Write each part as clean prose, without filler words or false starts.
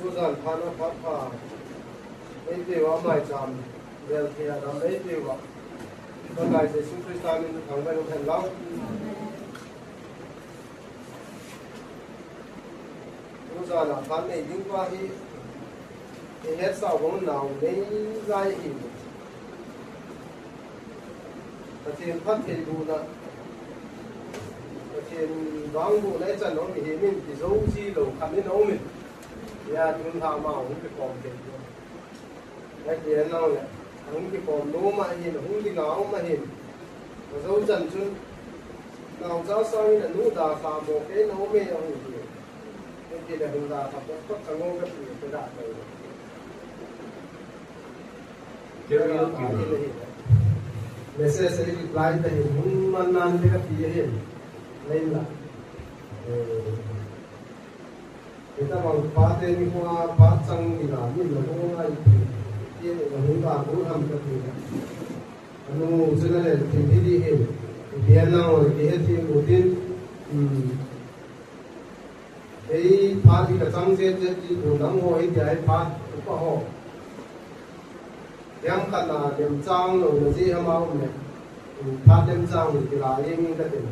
Usan thana papa ei dewa mai cham del thia dam ei dewa bagai se su kristan in thang mai no than lau usan la than nei ding kwa hi e het sa gong nau nei lai hi patien phat thei bu na patien wang bu lai chan no mi hi min ti zo chi lo khan ni no min ya chúng ta mà không cái còn tiền cái gì nào này không cái còn lúa mà hiện không cái ngáo mà hiện mà dấu chân chứ nào giáo sao là lúa đà phà một cái nó mê không gì cái gì là hùng đà phà tất cả ngô cái gì cái đạt rồi cái gì là hiện necessary reply thì không man nan cái gì hiện nên là người ta bằng phá tên qua phá trăng thì là mình là không ai kia là chúng ta cũng làm cái gì nó cho nên là thì đi hết thì anh nào thì hết thì đầu tiên cái phá thì là trăng sẽ thì cũng đang ngồi thì ai phá cũng có họ em cần là điểm trăng rồi là gì không ao này phá điểm trăng thì là những cái tiền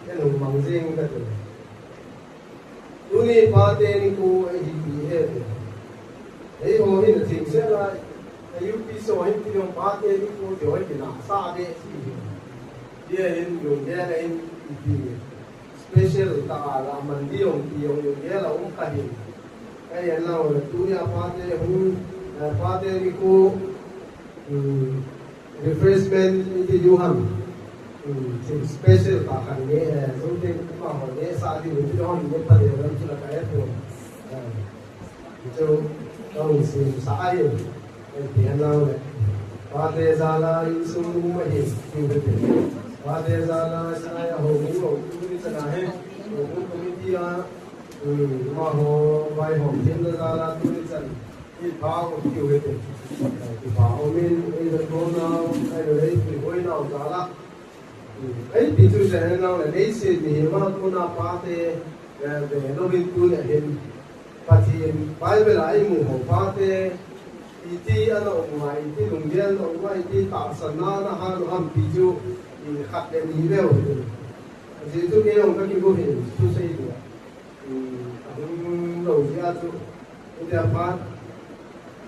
cái nông bằng riêng cái tiền Uni pate ni ko ai hi he ei ho hi na thing se la ai u pi so hi ti yong pate ni ko jo hi na sa de si ye in yong ye na in pi special ta la man di yong ti yong ye la ka hi ai ya la la tu ya pate ni ko refreshment ti yu ham special ta kan ye something ka ho ye sa di ni ho ni pa de ram chu la ka ye to jo tong sim sa ai ti an lao le pa de za la sum ma hi ti de pa de za la sa ya ho mu ho tu ni sa na he ho mu committee a ma ho vai ho tin da za la tu ni sa ni pa ho ti ho te ti pa o min e da ko na ai le ti hoi na za la ấy thì tôi sẽ nói là đấy sự thì mà cô na pate về nó bên tôi là hiện và thì phải về lại mù hồ pate thì anh ở ngoài thì lùng điên ở ngoài thì tạo sản na na ha nó ham ví dụ thì khát đến đi về rồi thì tôi nghe ông các cái câu chuyện tôi xây được ông đầu ra tôi tôi đã phát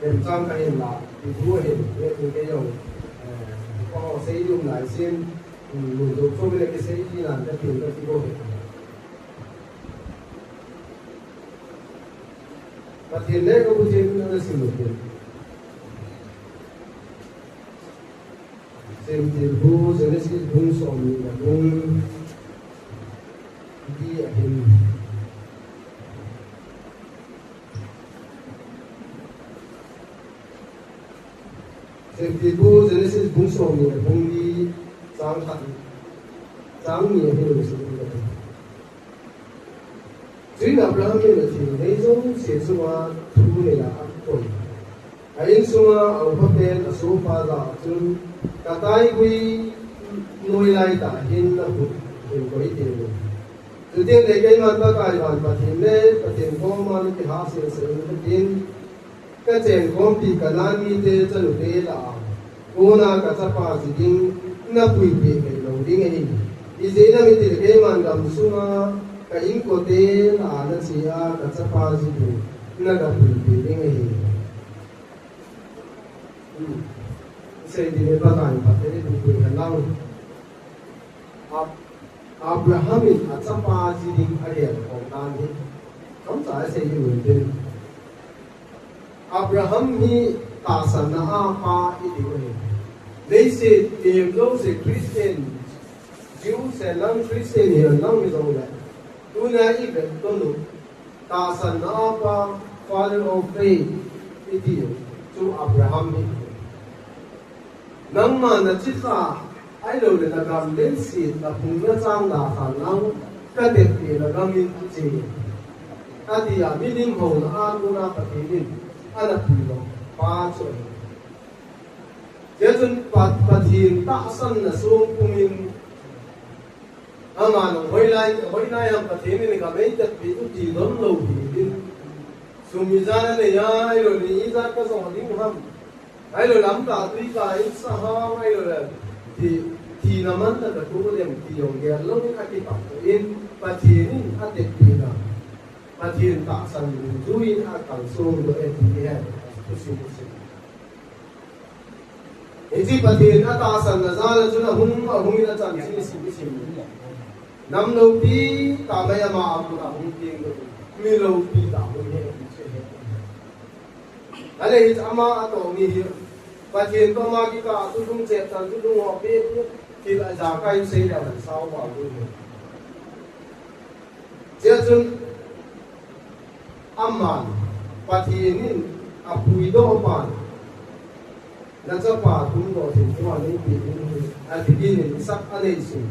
điểm trong cái hiện là thì tôi hiện cái dòng có xây dựng lại xem mình dùng số cái cái gì làm cho tiền cho cô và tiền đấy có cái gì nó sử dụng tiền xem tiền bù rồi nó sẽ bung sòng là bung đi ở hình xem tiền bù rồi nó sẽ bung sòng là bung đi sáng thật sáng nhiều hơn sự việc chỉ là làm cái là thì lấy giống sẽ xóa thu này là ăn cồn anh xóa ở phía bên là số pha giả chung cả tai quy nuôi lại ta hiện là một hiện có ý tiền từ tiên này cái mà ta cài hoàn và tiền đấy và tiền công mà cái hạ sẽ sử dụng tiền cái tiền công thì cả lan mi thế cho được đấy là cô na cả chấp pa gì tiền na pui pe ke lo ding ai i je na mi ti ke man gam suma ka in ko te la na sia ka cha pa ji bu na ga pui pe ding ai se di ne ba kan pa te ni pui ka lao Abraham in a cha pa ji ding a le ko dan ni kam sa se yu tin Abraham hi ta san na a pa i di ni They say if those are Christian, Jews and non-Christian here, non-Muslim, do not even know. Tasan apa father of faith itu to Abraham. Nang mana cita, I know that agam lensi na punga sang na kanang kadet ni agamin ci. Tadi ya minim ho na ano na patinin anak pilo paso. giờ chúng phát hiện ta sanh là xuống của mình mà nó hồi nay làm phát hiện này cả mấy chất bị tụt chỉ lớn lâu thì xuống như ra này ai rồi đi ra cái dòng tiếng ham ai rồi lắm cả tuy cả ít sa ha ai rồi thì nó mất là cũng có điểm thì dùng cái lúc cái cái tập in phát hiện ăn đẹp gì nào phát hiện ta sanh chú ý ăn càng xuống rồi thì cái Iti patin atasan na zala juna hung ina chan sim nam lo pi ta mai ama amu na hung ting do mi lo pi ta hung he ale hit ama ato mi hi patin to ma ki ka tu dung che tan tu dung ho pi ki la ja kai sei da ban sao ba du je jun amman patinin apui do pan na cha pa tum go thi ko ani pi ni a ti ni sak ane sin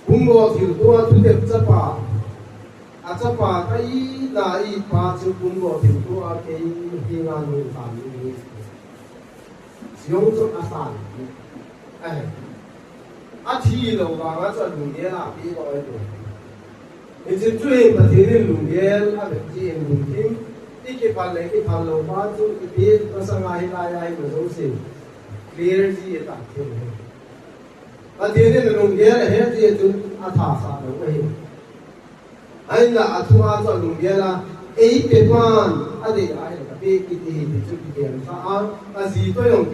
kum go thi to tu de cha pa a cha pa kai na I pa chu kum go thi to a ke hi nga nu ta ni siong chu a san ai a thi lo ga ga cha lu ye la pi go ai do ni chu chui pa thi ni lu ye a de ji lu kim cái phần lấy cái phần lầu ba chú cái biết nó sang ngày ai mà giống gì clear gì tất cả và thế nên là nông nghiệp là hết gì chúng thả sa được vậy anh là thu cho nông nghiệp là ấy cái quan anh để ai là cái gì thì chú cái tiền sa gì tôi làm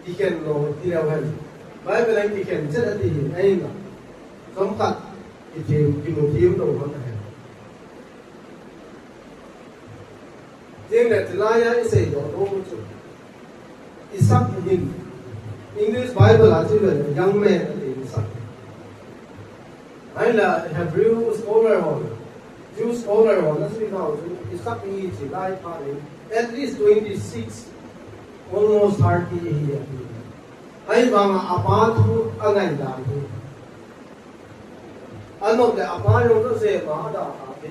cái khen lo thì đâu hết vậy bên anh cái khen rất là thì anh là sống thật cái một thiếu đâu hết tiếng này thì lại ấy sẽ có đâu chứ Isaac in English Bible là chữ là young man thì Isaac hay là Hebrew scholar hoặc Jew scholar hoặc nó sẽ nào Isaac in chỉ lại phải at least 26 almost 30 years ấy bằng apa thu anh ấy đã thu anh nói là apa nó sẽ mà đã thế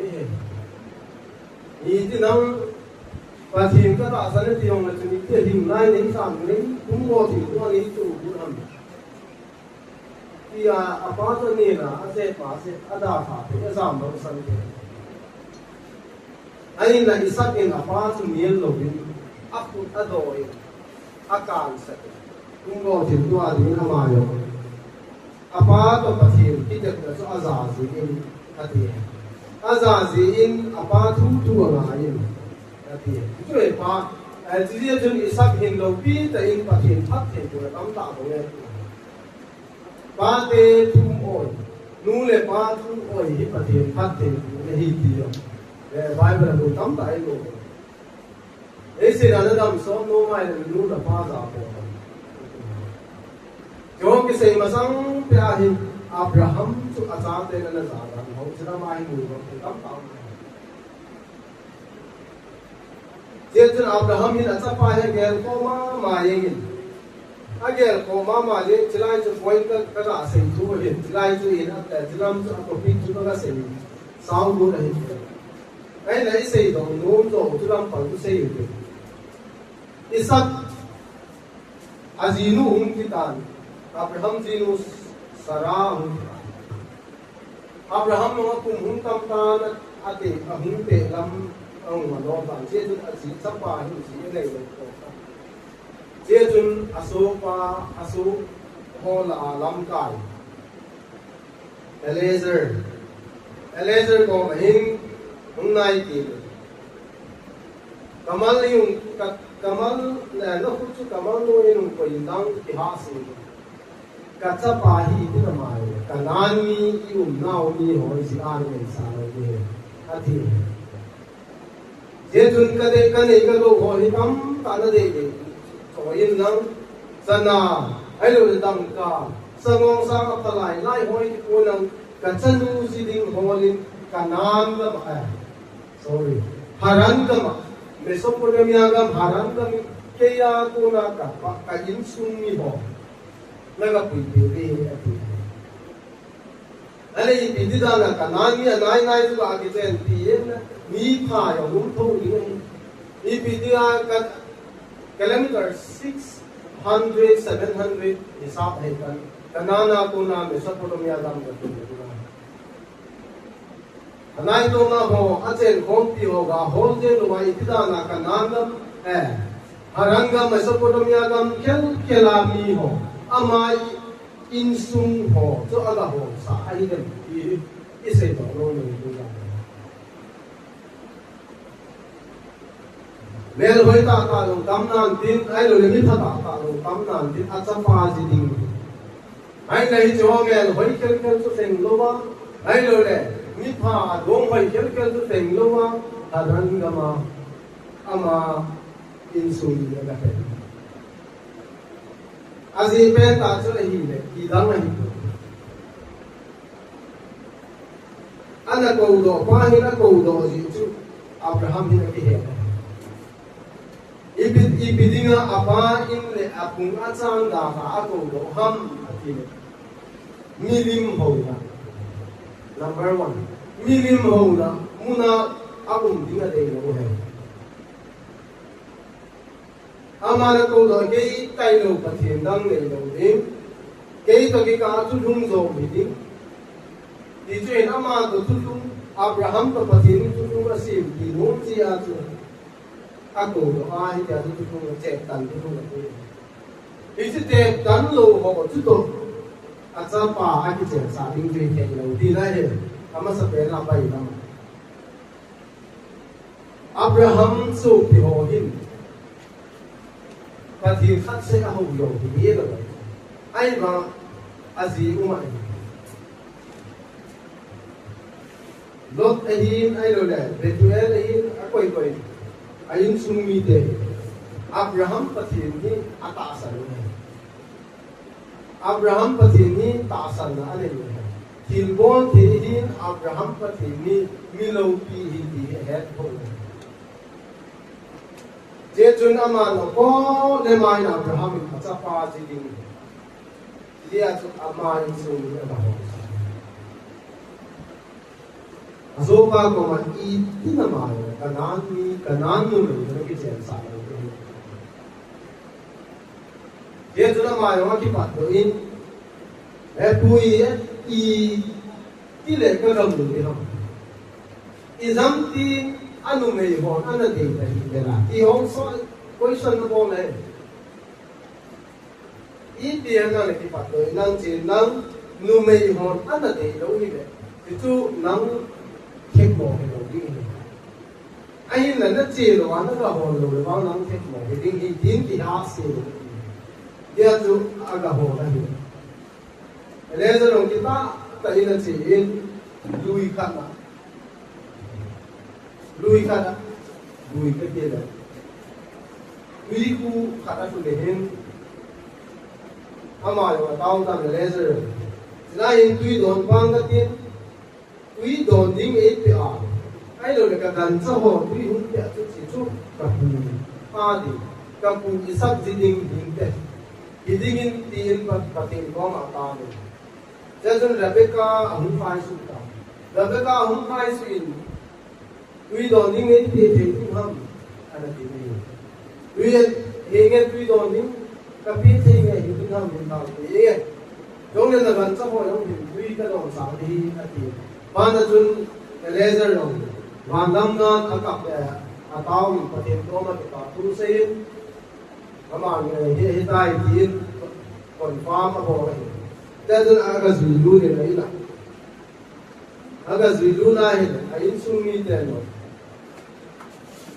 thì năng và thiên các bạn sẽ thì ông là chúng mình thể hình này đến sản đến cũng có thì cũng là lý chủ cũng làm thì apa cho nên là sẽ phá sẽ ada phá thì cái giảm nó sang thế anh là Isaac in apa cho nên rồi áp dụng adoi akan sẽ cũng có thì cũng là đến mà rồi apa cho thiên cái được là cho azar gì in ati azar gì in apa thu là in chú ấy pa, chỉ riêng chúng Isaac hình đầu pi tại in phát hiện phát hiện của tấm tạo của người, pa te thum oi, nu le pa thum oi hi phát hiện của người hi tiyo, về Bible là một tấm tại luôn, ấy sẽ là nó làm số nô mai là nu là pa giả bộ, cho cái gì mà sang pe hin Abraham chú Azar tên là giả là không chỉ là mai mùi mà tấm tạo Dia tu Abraham ni nak sampai yang gel koma mayin. Agel koma mayin, celai tu point ke kat sen tu hin, celai tu in at celam tu aku pintu tu kat sen. Sau tu dah hin. Ai lai sei dong nom tu celam pang tu sei tu. Isaac azinu kita. Abraham zinu Sarah. Abraham mengaku huntam tan ate ahun te lam ông mà lo bằng chế chúng chỉ sắp qua những gì này rồi chế chúng asu họ là làm cài Eliezer có mà hình hôm nay thì Kamal yung Kamal là nó cũng chú Kamal nuôi nung có yên đăng thì hạ sự cả sắp qua hi thì là mai cả nan mi nào mi hỏi gì ăn mình sao vậy thì ये जुन कदे कने कलो होई तम ताना दे के तो इन नंग सना हेलो दम का संगों सा का तलाई लाई होई को नंग का चनु सिदिंग होलिन का नाम का sorry haran का मेसोपोटामिया का haran का के या को ना का इन सुनी हो लगा पुई दे अति अरे ये बिदिदाना का नानी नाई नाई तो आगे चल ती है नी था या हम तो ये EPDR kilometer 600, 700 hisap hai kan. Kanana ko na Mesopotamia dam ka tu. Anai to na ho achen khomti hoga holde no wai pidana kanandam haranga Mesopotamia dam kelami ho amai insung ho so aga ho sa ai dem isai to no no tu ya. Mel hoi ta ta lo tam nan tin ai lo le mi tha ta lo tam nan tin achapa ji ding. Ai nei jo mel hoi kel kel so seng lo ba ai lo le mi pha dong hoi kel kel so seng lo ba haranga ma ama insung ya ga pe. Azi pen ta so hi le ki dang hi. Ana ko do pa hi na ko do ji chu Abraham hi na ki he. Ibidinga apa in le apung achang da ka ako do ham atile. Milim ho na. Number 1. Milim ho na muna akong dinga de lo he. Amana ko do ke tai lo pathian dang le lo dim. Ke to ke ka chu lung zo mi ding. Di chen ama to chu lung Abraham to pathian chu lung asim ki nom chi a chu. Ako do ai ja chu lung che tan chu lung ko. Is it tan lo ho chu to. Acha pa a ki che sa ding je ke lo di la he. Ama sa pe la pai na. Abraham so pi ho hin. Pati khat se a ho yo hi lo. Ai ba azi umai. Lot ahin ai lo le. Betuel ahin akoi koi. Ayin sumi te. Abraham pati ni atasan ni. Abraham pati ni tasan na ane ni. Tilbon te hin Abraham pati ni milo pi hi di het ho. Je chun ama no ko le mai na Abraham ka cha pa ji ding. Dia chu ama in sumi na ho. Azopa ko ma I tinamay kanan mo na ki chen sa lo. Ye tuna ma yo ki pat do in pui ti le ka ram do ni ha. Izam ti anu me ho ana de ta hi la. Ti hong so question no bo le. I ti ana le ki pat do nang chin nang nu me ho ana de lo ni le. Ti chu nang Thích mồ thì đầu đi. Anh là nó chỉ là nó là hồ rồi bao năm thích mồ thì đi tiến thì ác xì. Giờ chú aga hồ là gì? Lấy ra đồng kita tại là chỉ lui khăn à, lui cái kia là lui cu khăn ở chỗ này ama là tao ta lấy ra rồi. Lại tuy đồn bang cái tiền quý đồn dính ít bị ảo, ai rồi cái gần xã hội quý hút bị chút chỉ chút cả bùn đi, cả bùn ít sắp dính dính đấy, dính dính tiền bạc tiền có mà ta đấy, cho nên Rebecca không phải sụt ta, Rebecca không phải sụt, quý đồn dính ít thì cũng không, anh ấy quý hiện quý đồn dính cái biết thì nghe cũng không hiện tại thế, cho nên là gần xã hội không hiện quý cái đồn sáng thì là tiền. Mana chun laser lo, mandam na akap atau patin ko ma ta tu sein, kama he tai tin confirm abo hai. Tadun aga zulu ne lai la, aga zulu na he ain sumi te lo.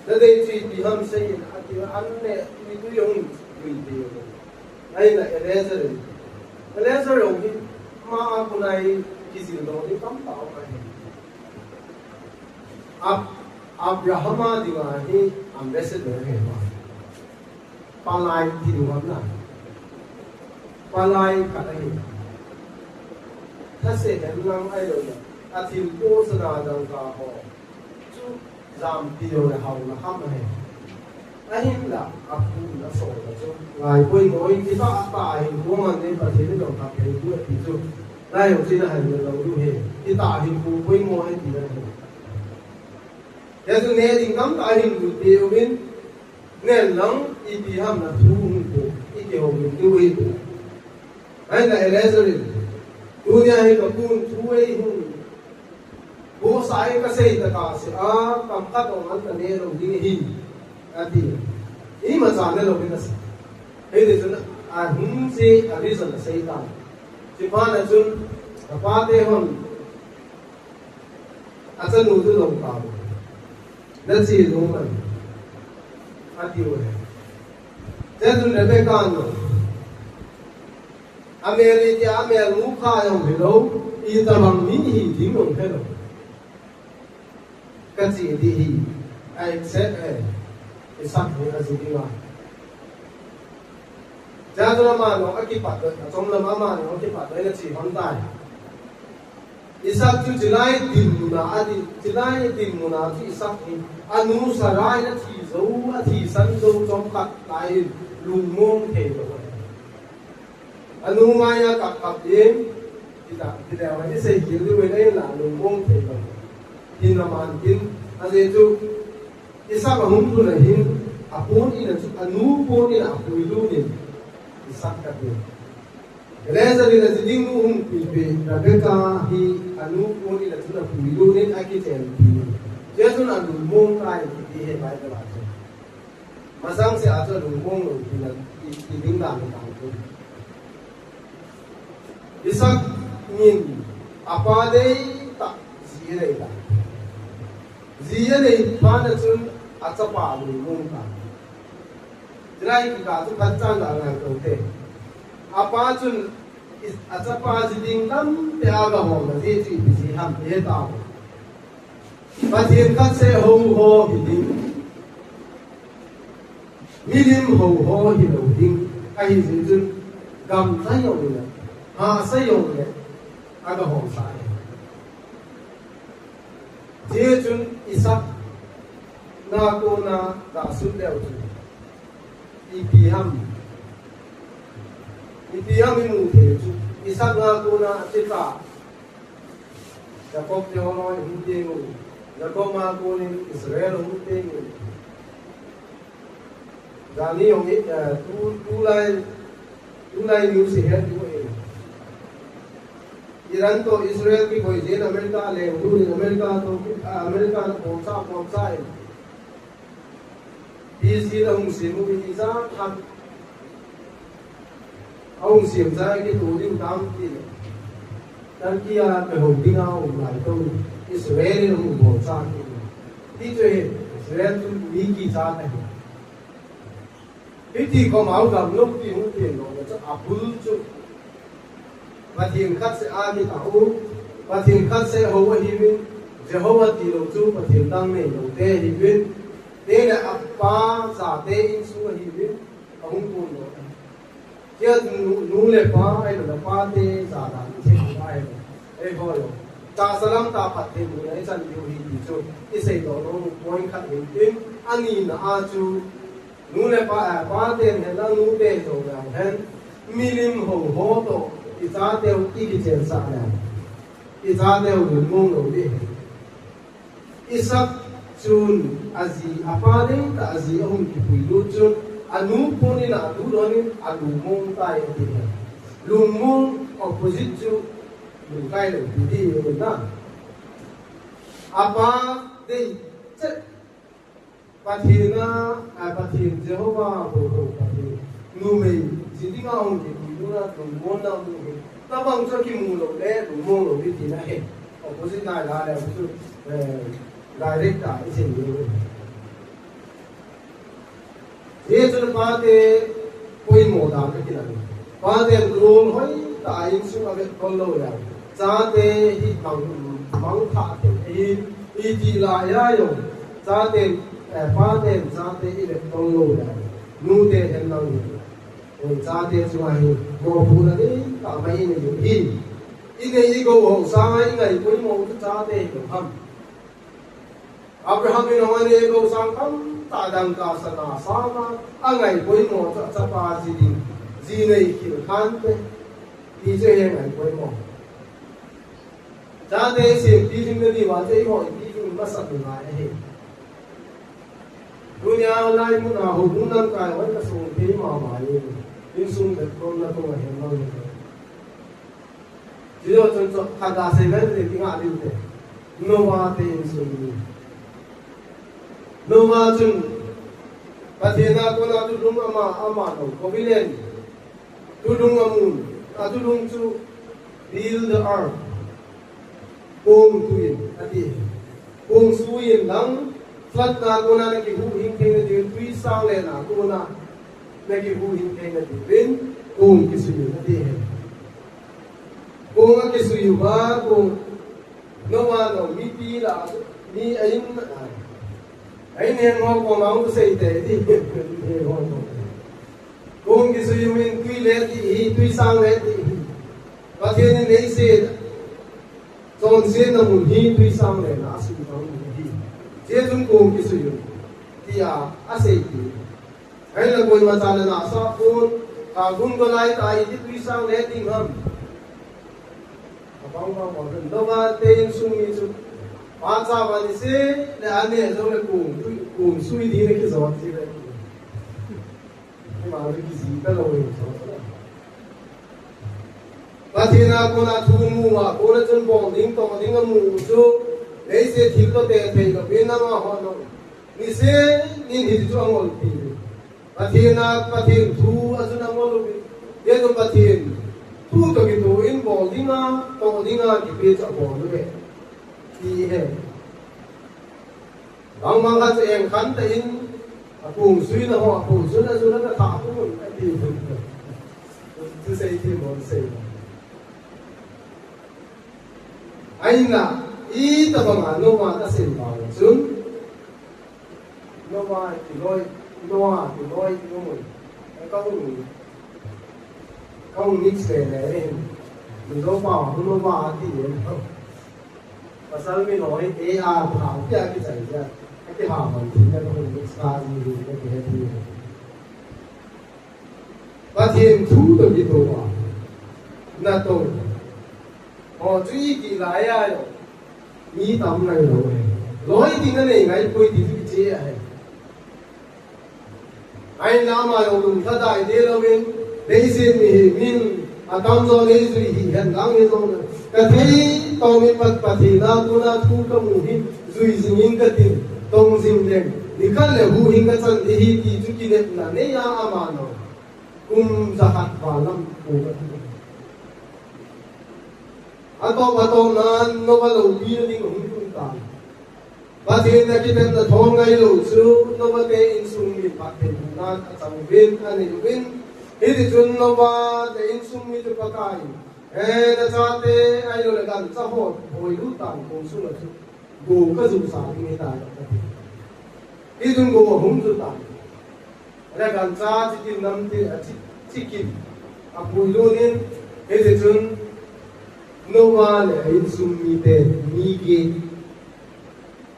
Tadai chi ti ham sein ati anne ni tu yong wi te lo. Ai na laser lo ki ma kunai किसी लोग ने कम पाव है अब Abraham दिवाही ambassador है पालाई की दुआना पालाई करें थसे हम आई लोग अतिल को सना दंगा हो जो जाम पियो ने हाउ ना हम है अहिं ला अपुन ना सो जो लाइ कोई कोई की ता हिं को मन ने पथे ने दंग का पे को ति जो Đây học sinh là hành người đầu lưu hệ thì tạ hình phù quên ngồi thì là thế nên nghe thì ngắm tạ hình của tiêu bên nghe lắng ý bị ham là thu hút của ý kiểu mình tiêu ý của anh này lẽ rồi dunia hi kapun thu ấy hung bố sai cái xây tất cả sẽ cầm cắt ông ăn cái này rồi đi hi ati ý mà chán rồi bên đó ấy thì chúng hung si reason là xây ta chỉ phá là chúng phá thế hông chân nuôi từ lòng cao nên gì đúng không ati vậy thế chúng để bên cạnh rồi America America khai ông hiểu đâu ý ta bằng ní hi tiếng ông thế đâu cái gì thì hi I accept cái sắc này là gì đi mà cha cho mà nó cái bắt được trong lâm mà nó cái bắt đấy là chỉ hoàn tài Isak tu jelai tim muna adi jelai tim muna tu Isak ni anu sarai na thi zau a thi san zau trong kat lai lung mong the rồi anu maya kap em kita awalnya saya kira ini lah lung mong the rồi hin naman hin ade tu Isak hum tu lah hin apun ina tu anu pun ina apu ilu ni Isak kata Reza ni nasi ding hum pilpe Rebecca hi anu pun ina tu apu ilu ni aki tempi dia tu anu mong kai di he bai da tu masang se aja lung mong lo di ding da ni kang tu Isak min apa dei tak zire da zire pa na chun achapa lung mong ka Jrai ki ka tu kacang da ngang tu te apa chun achapa jiding lam te aga ho na ji ji bi ham te ta ba thiên kat se ho ho hi ding milim ho ho hi lo ding ai ji chun gam sai yo ni ha sai yo ni aga ho sai je chun Isak na ko na da su leo tu Ipiham imu thế chứ Isak nga cô na chita Jacob te ono hindi ngo Jacob ma cô ni Israel hindi ngo Dani ông ấy tu lai new se hết tu ấy Iran to Israel की कोई जेन अमेरिका ले उन अमेरिका तो अमेरिका पहुंचा है Isi ông xiêm một cái giá thằng ông xiêm ra cái tủ linh tam thì đằng kia cái hồng tinh ao lại tôi Israel ông bỏ ra thì chơi Israel tôi nghĩ kỳ giá này cái thì có máu gặp lúc thì không tiền rồi cho áp bức chứ và tiền khát sẽ ai đi tạo và tiền khát sẽ hầu ở hiền Jehovah thì đầu chú và tiền tăng này đầu tê hiền đây là apa zate insu hivi ông pun lo kia nu le pa ai lo pa te zada che ai ai ho lo ta salam ta pat te bu ai chan yu hi ti chu i sei lo no point khat hin tin ani na a chu nu le pa te ne na nu te so ga hen milim ho ho to i za te i ki chen sa na i za te lu mong lo di Isak chun azi apa dei ta azi ông ki pui lu chun anu poni na anu doni anu mong tai ti lu mong opposite chu lu kai lu di lu na apa dei che pathina pathin Jehovah ho pathin nu mei jidinga ông ki pui lu na lu mong na lu ta bang cho ki mu lo le lu mong lo di na he opposite na la le chu direct ta isin ni ye chun pa te koi mo da ke kila pa te rul hoi ta in su ave kon lo ya cha te hi mang tha te i ti la ya yo cha te pa te cha te i le kon lo ya nu te hen nang ni cha te su ai mo pu na ni ta mai ni yu hi i ne i go ho sa i ngai koi mo cha te ko ham Abraham ni naman ni ego sangkam tadang ka sana sama angai koi mo cha pa ji din ji nei ki khan pe ti je he ngai koi mo cha te si ti jing ni wa te ho ti jing ma sa ni ngai he dunia lai mu na ho bunan kai wan ka sung pe ma ma ye in sung de kon na ko he no ni ji yo chon cho kha da se ga de ti nga li de no wa te in sung ni no wa chun pa the na ko na tu dum ama no ko bi len tu dum amun ta tu dum chu build the ark kong tu yin ati kong su yin lang flood na ko na ki hu hing theng na di tui sang le na ko na ki hu hing theng na di bin kong ki su yin ati he kong ki su yu ba kong no wa no mi pi la ni ain ne ngo ko ma u sei te di kong ki su yu min tui le di tui sang le di ba the ni nei se Trong xe na mun hi tui sang le na su tang mun hi je jung ko ki su yu ti ya a sei ti ai la koi ma cha la na sa kon ka gun go lai tai ti tui sang le ti ngam abang ba mo den do ba te in su mi su pa cha ba ni se le a ne zo le ku su di ne ki zo ti le ma ri ki zi ka lo yin so Pathina ko na thu mu wa ko na chun bong ding to ding mu chu nei se thil to te the ko bin na ma ho no ni se ni ni chu angol ti pathina pathin thu asun angol bi ye ko pathin thu to ki to in bong ding a to ding a ki pe cha bong no be ti he bang mang ka eng khan ta in a pung sui na ho pung su na tha pu ti tu se ti mo se Aina ita banga noa ta sen ba chun noa ti loi no kaung mix le le mi lo ba no ba ti ye pasal mi noi e a tha pya ki chai ja ti ha ma ti na ko mix ka ni ru ne ke ti ba thien thu to bi to ba na to truy kỳ lại ai rồi mi tầm này rồi nói thì cái này ngay quay thì cái chế à anh làm mà dùng thất đại thế đâu bên đây xin mình tâm do đây rồi thì hiện lắng nghe rồi cái thấy tao mình bắt thì na tu na thu cái mù hi rồi mình cái tiền tông sim lên đi cái là hu hình cái chân thì chú kia là này ya ama nó cùng zakat vào năm của Atong na no ba lo bi ni ko hu ta ba the na ki tem na thong ngai lo chu no ba te in sum mi pa te na chang bin ani bin he ti chun no ba te in sum mi tu pa kai e na cha te ai lo la gan cha ho hoi lu tang ko su la chu go ka zu sa ni ta i dun go hum zu ta la gan cha chi kin nam ti a chi kin a pu lu ni he ti chun no one in sumite migi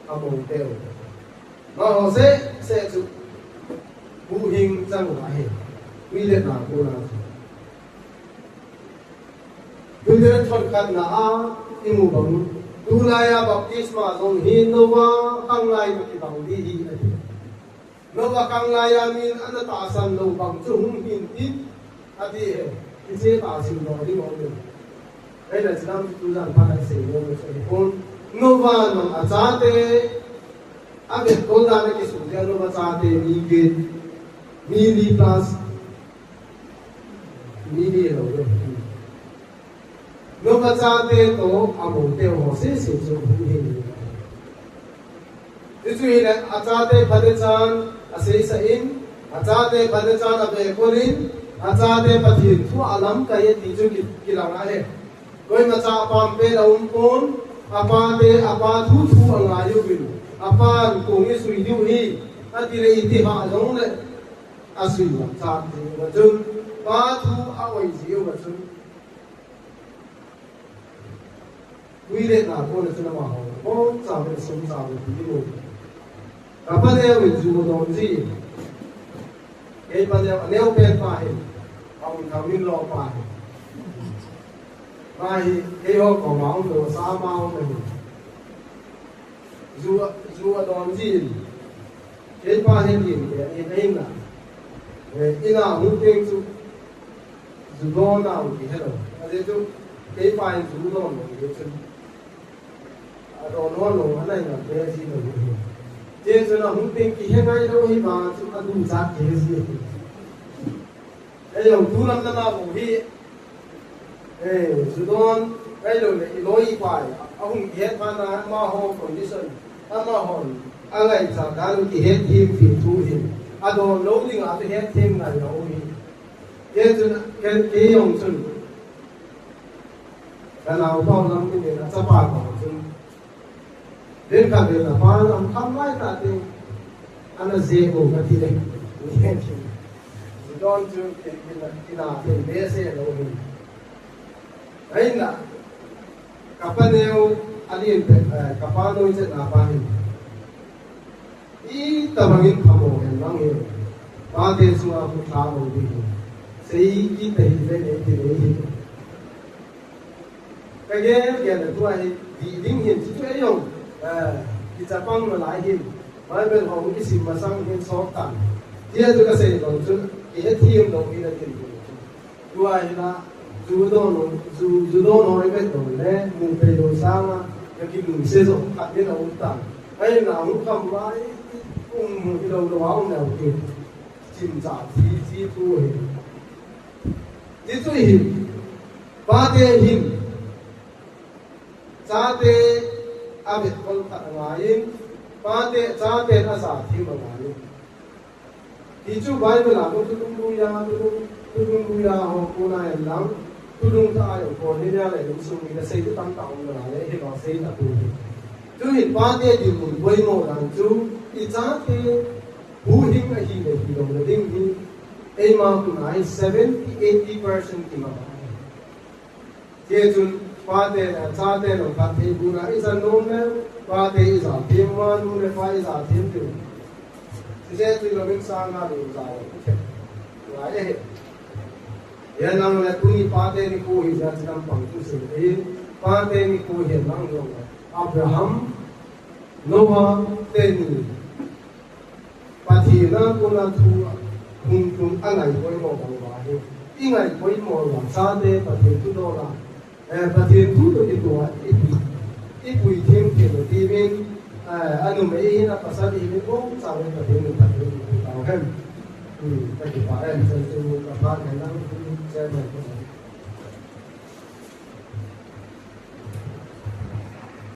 among teo ma ho se chu bu hing chang wa he wi le na ko na tu le thon khat na a imu bang tu la ya baptisma zong hi no wa kang lai ki bang di hi no wa kang lai ya min an ta san lo bang chu hung hin ti ati he se ta sin lo di mo đây là chúng tôi rằng phải sử dụng một số phone nova nó ở giá thế áp dụng con ra cái số liệu nova giá thế mili mili plus mili rồi nova giá thế to among tiêu họ sẽ sử dụng không hình thế chứ là ở giá thế phần chân ở sẽ in ở giá thế phần chân ở về corin ở giá thế phần thiền thu alam cái gì chứ kỳ lạ này Koi maca apam pe daun pon apa te apa thu anga yu bin apa ko ngi sui diu hi ati le iti ha long le asui wa cha ti wa jun pa thu awai ji wa jun wi le na ko le chuna ma ho ko cha be sum cha be ti lo apa de wi ju mo don ji e pa de neo pe pa he aun ka min lo pa he Mai cái họ có máu đồ sa máu này, dù đòn gì, cái ba hiện gì thì em là cái nào cũng tiếng chú chú đó nào thì hết rồi cái chú cái ba chú đó là cái chú rồi nó là này là cái gì rồi thế cho nó không tiếng cái ngay đâu thì mà chú ta đủ giá cái gì cái dòng chú năm nào cũng đi chú đó cái rồi nói phải ông hết mà mà họ condition mà họ anh ấy sao cả lúc hết thêm phiền chú thêm đó lâu đi ngã thì hết thêm ngày lâu đi cái dòng chú cái nào bao năm cái này là chấp hành của chú đến cả việc là bao năm không ai ta thì anh là dễ của cái gì đấy don chú cái nào thì bé sẽ lâu đi đấy là kapaneo alien kapano ite na pahin I tabangin khamo hen langin ba de suwa ku tha lo di sei ki te le ne ti le ka ge na tu ai di ding hin chi tu yong ki cha pang ma lai hin mai ben hong ki sim ma sang hin so tan dia tu ka sei lo chu ki he thiam lo ki na tin tu ai na dù đó nói cái đồ này mình phải đồ sang cái mình sẽ dùng cả cái đầu tảng hay là ông cầm lại cùng cái đầu đồ áo nào thì chìm trả chi tu hình ba thế hình cha thế à biết con thật ngoài ba thế cha thế là giả thì mà ngoài thì chú bài mình làm tôi cũng ya họ cô này lắm tudung ta ayong ko niya le sung ni sei tu tang taong na le he ba sei na tu tu hi pa de di mun boi mo dan chu I cha te hu hing a hi le hi dong le ding hi e ma tu nai 70-80% ki ma ye chu pa de cha de lo ka the bu na is a no ne pa de is a them ma nu ne pa is a them tu se tu lo min sa na lo za la ye ya nang le tu ni pa te ni ko hi ja cham pang tu se e pa te ni ko hi nang lo Abraham Noah te ni pa thi na ko na thu kun angai ko mo bang ba he ingai ko mo la sa de pa thi tu do la pa thi tu to ti to I pui thêm ke lo ti ben anu me na pa sa di ni ko sa le pa thi ni pa thi ta hem ta ki pa em sa tu ka pa na nang 在那个。